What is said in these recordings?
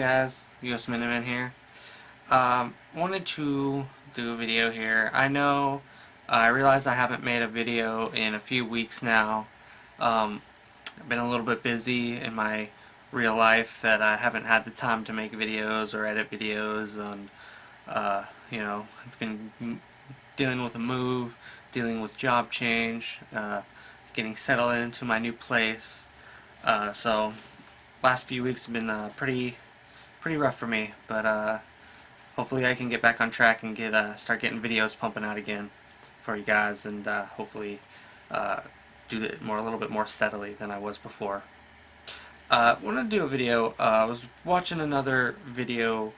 guys, US Miniman here. Wanted to do a video here. I know I realize I haven't made a video in a few weeks now. I've been a little bit busy in my real life that I haven't had the time to make videos or edit videos, and I've been dealing with a move, dealing with job change, getting settled into my new place. So last few weeks have been pretty rough for me, but hopefully I can get back on track and start getting videos pumping out again for you guys, and hopefully do it a little bit more steadily than I was before. Wanted to do a video. I was watching another video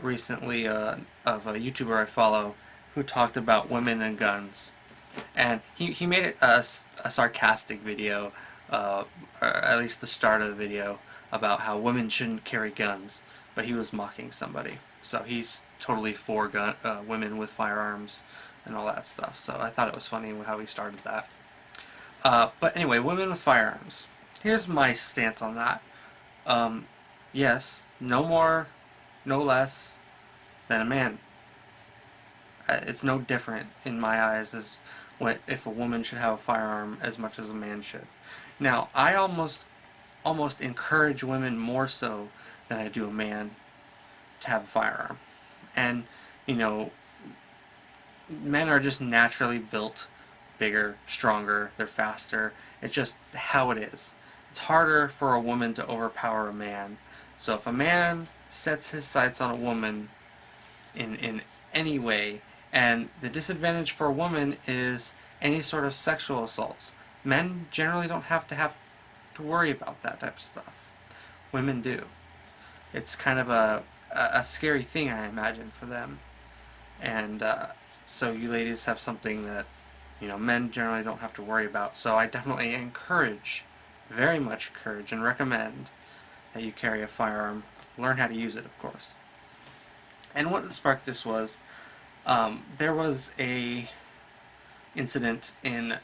recently of a YouTuber I follow who talked about women and guns, and he made it a sarcastic video, or at least the start of the video, about how women shouldn't carry guns, but he was mocking somebody. So he's totally for women with firearms and all that stuff. So I thought it was funny how he started that. But anyway, women with firearms. Here's my stance on that. Yes, no more, no less than a man. It's no different in my eyes as if a woman should have a firearm as much as a man should. Now, I almost encourage women more so than I do a man to have a firearm. And, you know, men are just naturally built bigger, stronger, they're faster. It's just how it is. It's harder for a woman to overpower a man. So if a man sets his sights on a woman in any way, and the disadvantage for a woman is any sort of sexual assaults. Men generally don't have to worry about that type of stuff. Women do. It's kind of a scary thing, I imagine, for them. And so you ladies have something that, you know, men generally don't have to worry about. So I definitely encourage, very much encourage and recommend that you carry a firearm. Learn how to use it, of course. And what sparked this was, there was a incident in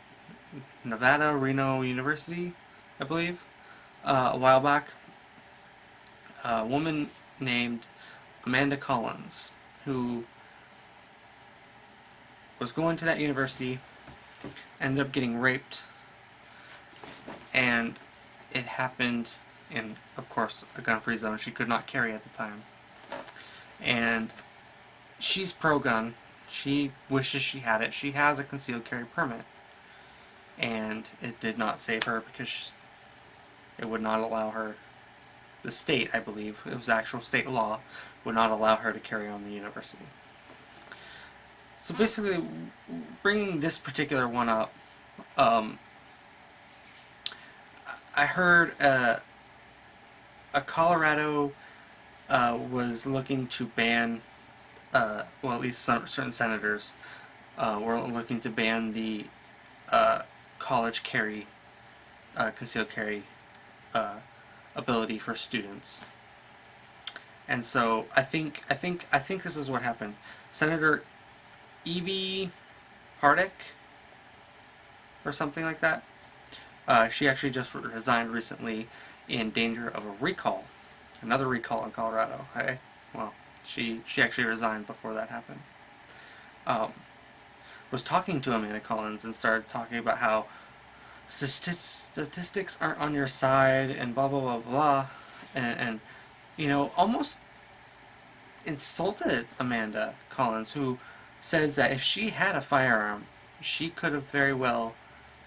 Nevada, Reno University, I believe, a while back. A woman named Amanda Collins, who was going to that university, ended up getting raped, and it happened in, of course, a gun-free zone. She could not carry at the time. And she's pro-gun. She wishes she had it. She has a concealed carry permit. And it did not save her because it would not allow her, the state, I believe, it was actual state law, would not allow her to carry on the university. So basically, bringing this particular one up, I heard a Colorado was looking to ban, well, at least certain senators were looking to ban the college carry, concealed carry ability for students. And so I think this is what happened. Senator Evie Hardick, or something like that. She actually just resigned recently in danger of a recall. Another recall in Colorado. Hey, well, she actually resigned before that happened. Was talking to Amanda Collins and started talking about how statistics aren't on your side and blah blah blah blah, and you know, almost insulted Amanda Collins, who says that if she had a firearm, she could have very well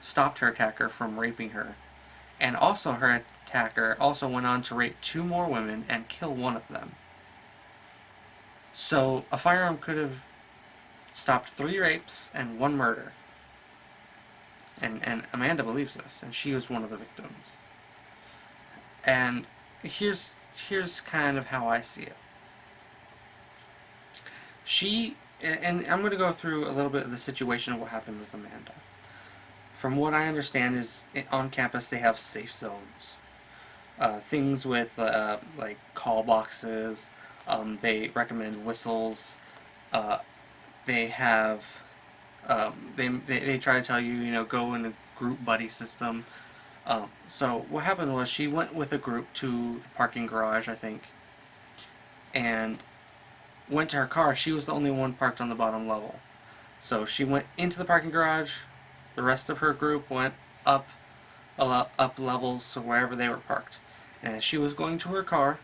stopped her attacker from raping her. And also her attacker also went on to rape 2 more women and kill one of them. So a firearm could have stopped 3 rapes and 1 murder. And Amanda believes this, and she was one of the victims. And here's kind of how I see it. And I'm going to go through a little bit of the situation of what happened with Amanda. From what I understand is, on campus they have safe zones. Things with like call boxes, they recommend whistles, they have, they try to tell you, you know, go in a group buddy system. So what happened was she went with a group to the parking garage, I think, and went to her car. She was the only one parked on the bottom level. So she went into the parking garage. The rest of her group went up levels to wherever they were parked. And as she was going to her car,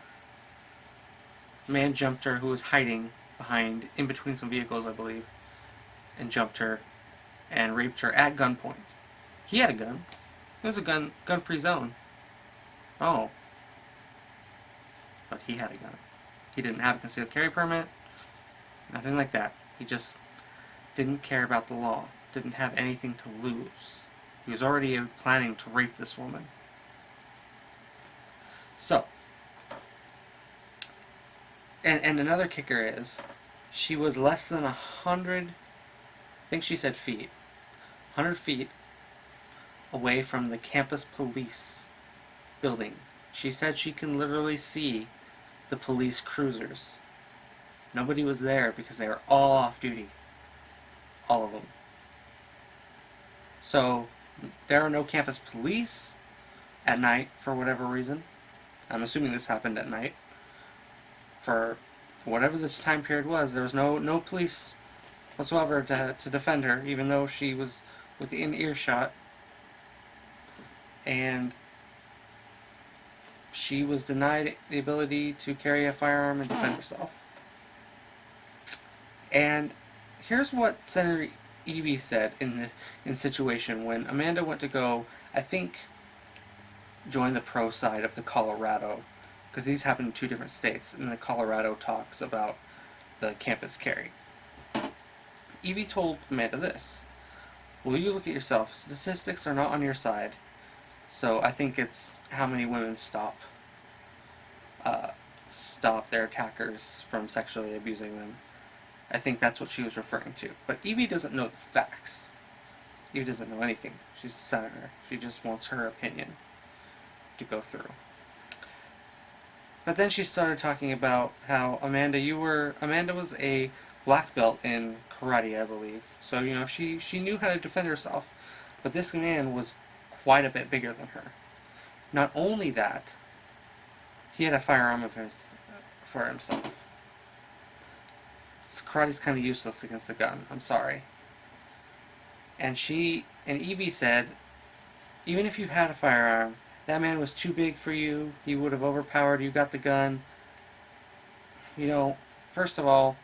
a man jumped her who was hiding behind, in between some vehicles, I believe, and jumped her and raped her at gunpoint. He had a gun. It was a gun-free zone. Oh. But he had a gun. He didn't have a concealed carry permit. Nothing like that. He just didn't care about the law. Didn't have anything to lose. He was already planning to rape this woman. So, and another kicker is, she was less than 100, I think she said feet, 100 feet away from the campus police building. She said she can literally see the police cruisers. Nobody was there because they were all off duty. All of them. So, there are no campus police at night for whatever reason. I'm assuming this happened at night. For whatever this time period was, there was no police whatsoever to defend her, even though she was within earshot. And she was denied the ability to carry a firearm and defend herself. And here's what Senator Evie said in this situation when Amanda went to go, I think, join the pro side of the Colorado, because these happen in 2 different states, and the Colorado talks about the campus carry. Evie told Amanda this: "Will you look at yourself? Statistics are not on your side, so I think it's how many women stop their attackers from sexually abusing them." I think that's what she was referring to. But Evie doesn't know the facts. Evie doesn't know anything. She's a senator. She just wants her opinion to go through. But then she started talking about how Amanda was a black belt in karate, I believe. So, you know, she knew how to defend herself. But this man was quite a bit bigger than her. Not only that, he had a firearm for himself. Karate's kind of useless against a gun. I'm sorry. And Evie said, even if you had a firearm, that man was too big for you. He would have overpowered you. Got the gun. You know, first of all,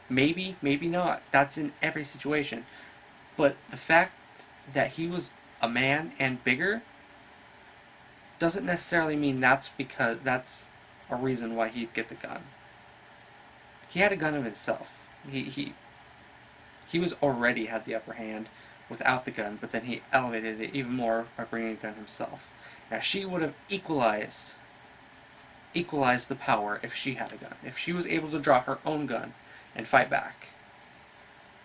maybe not. That's in every situation. But the fact that he was a man and bigger doesn't necessarily mean that's a reason why he'd get the gun. He had a gun of himself. He was already had the upper hand without the gun, but then he elevated it even more by bringing a gun himself. Now, she would have equalized the power if she had a gun. If she was able to draw her own gun and fight back,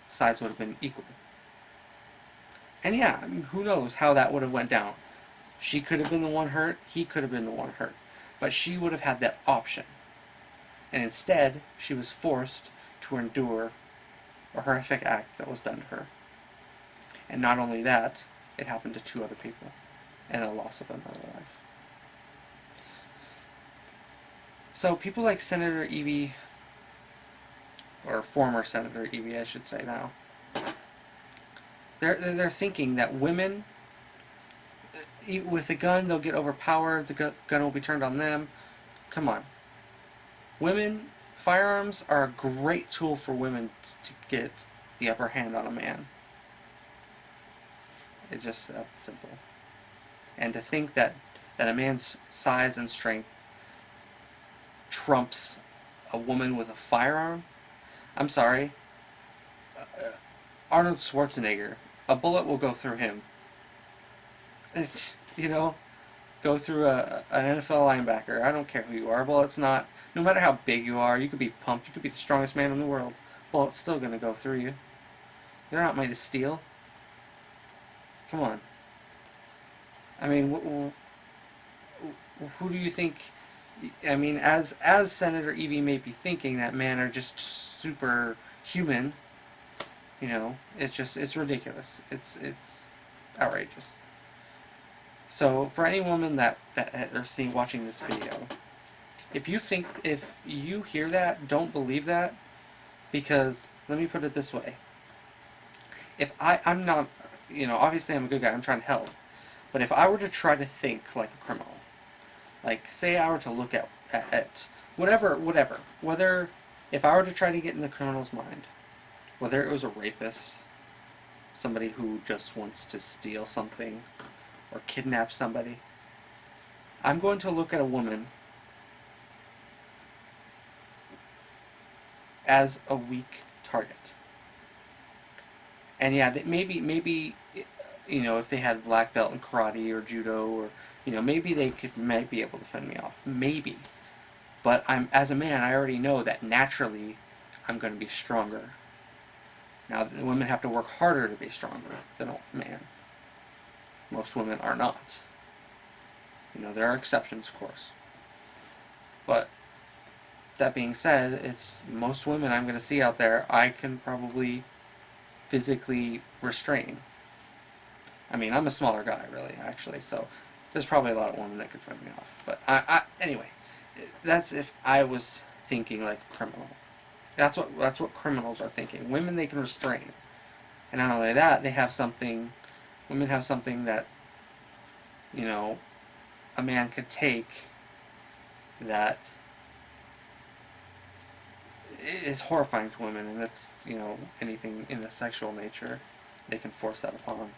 sides would have been equal. And yeah, I mean, who knows how that would have went down. She could have been the one hurt, he could have been the one hurt. But she would have had that option. And instead, she was forced to endure a horrific act that was done to her. And not only that, it happened to 2 other people, and the loss of another life. So people like Senator Evie, or former Senator Evie, I should say now, they're thinking that women, with a gun, they'll get overpowered, the gun will be turned on them. Come on. Women, firearms are a great tool for women to get the upper hand on a man. It's just that simple. And to think that a man's size and strength trumps a woman with a firearm, I'm sorry, Arnold Schwarzenegger, a bullet will go through him. It's, you know, go through an NFL linebacker. I don't care who you are. Bullet's not, no matter how big you are, you could be pumped, you could be the strongest man in the world. Bullet's still going to go through you. They're not made of steel. Come on. I mean, who do you think? I mean, as Senator Evie may be thinking, that men are just superhuman. You know, it's ridiculous. It's outrageous. So for any woman that are watching this video, If you hear that, don't believe that, because let me put it this way. If I'm not, obviously I'm a good guy, I'm trying to help, but if I were to try to think like a criminal, like say I were to look at whatever, whether, if I were to try to get in the criminal's mind, whether it was a rapist, somebody who just wants to steal something, or kidnap somebody, I'm going to look at a woman as a weak target. And yeah, maybe if they had black belt in karate or judo, or maybe they might be able to fend me off, maybe. But as a man, I already know that naturally I'm going to be stronger. Now, the women have to work harder to be stronger than a man. Most women are not. There are exceptions, of course. But that being said, it's most women I'm going to see out there I can probably physically restrain. I mean, I'm a smaller guy, really, actually, so there's probably a lot of women that could fend me off. But anyway, that's if I was thinking like a criminal. That's what criminals are thinking. Women they can restrain, and not only that, women have something that a man could take that is horrifying to women, and that's anything in the sexual nature, they can force that upon.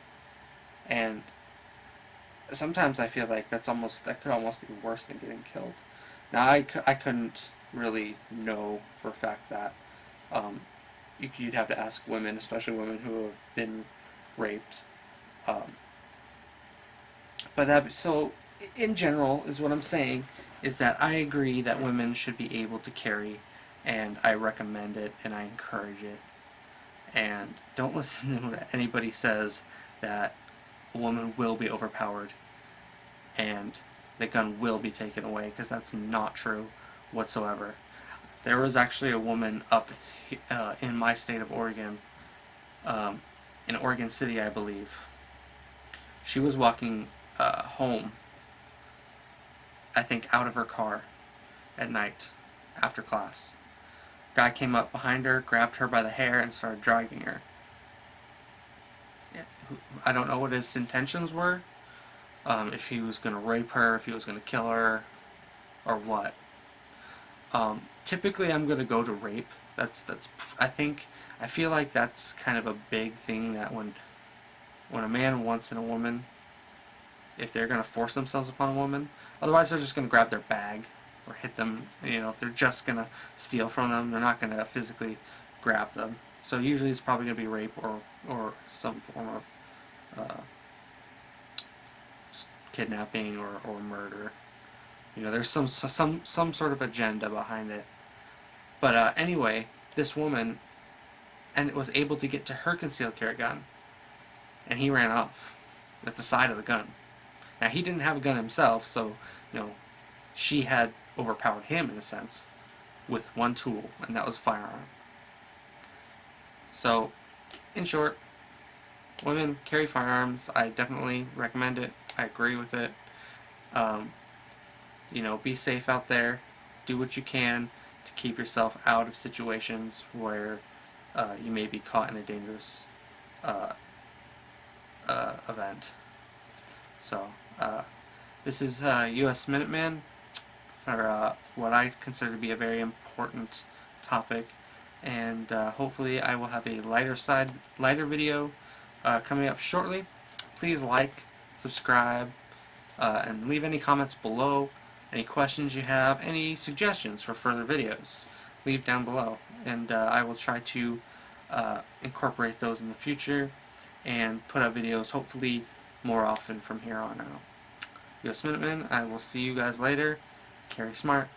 And sometimes I feel like that could almost be worse than getting killed. Now I couldn't really know for a fact that. You'd have to ask women, especially women who have been raped. So in general, is what I'm saying, is that I agree that women should be able to carry, and I recommend it and I encourage it. And don't listen to what anybody says that a woman will be overpowered and the gun will be taken away, because that's not true whatsoever. There was actually a woman up in my state of Oregon, in Oregon City, I believe. She was walking home, I think out of her car at night after class. Guy came up behind her, grabbed her by the hair, and started dragging her. I don't know what his intentions were, if he was going to rape her, if he was going to kill her, or what. Typically I'm going to go to rape. I feel like that's kind of a big thing, that when a man wants in a woman, if they're going to force themselves upon a woman, otherwise they're just going to grab their bag or hit them. If they're just going to steal from them, they're not going to physically grab them. So usually it's probably going to be rape or some form of kidnapping or murder. There's some sort of agenda behind it. But anyway, this woman was able to get to her concealed carry gun, and he ran off at the side of the gun. Now, he didn't have a gun himself, so she had overpowered him in a sense with one tool, and that was a firearm. So, in short, women carry firearms. I definitely recommend it. I agree with it. Be safe out there. Do what you can to keep yourself out of situations where you may be caught in a dangerous event. So, this is U.S. Minuteman for what I consider to be a very important topic, and hopefully I will have a lighter video coming up shortly. Please like, subscribe, and leave any comments below. Any questions you have, any suggestions for further videos, leave down below, and I will try to incorporate those in the future and put out videos hopefully more often from here on out. U.S. Minuteman, I will see you guys later. Carry smart.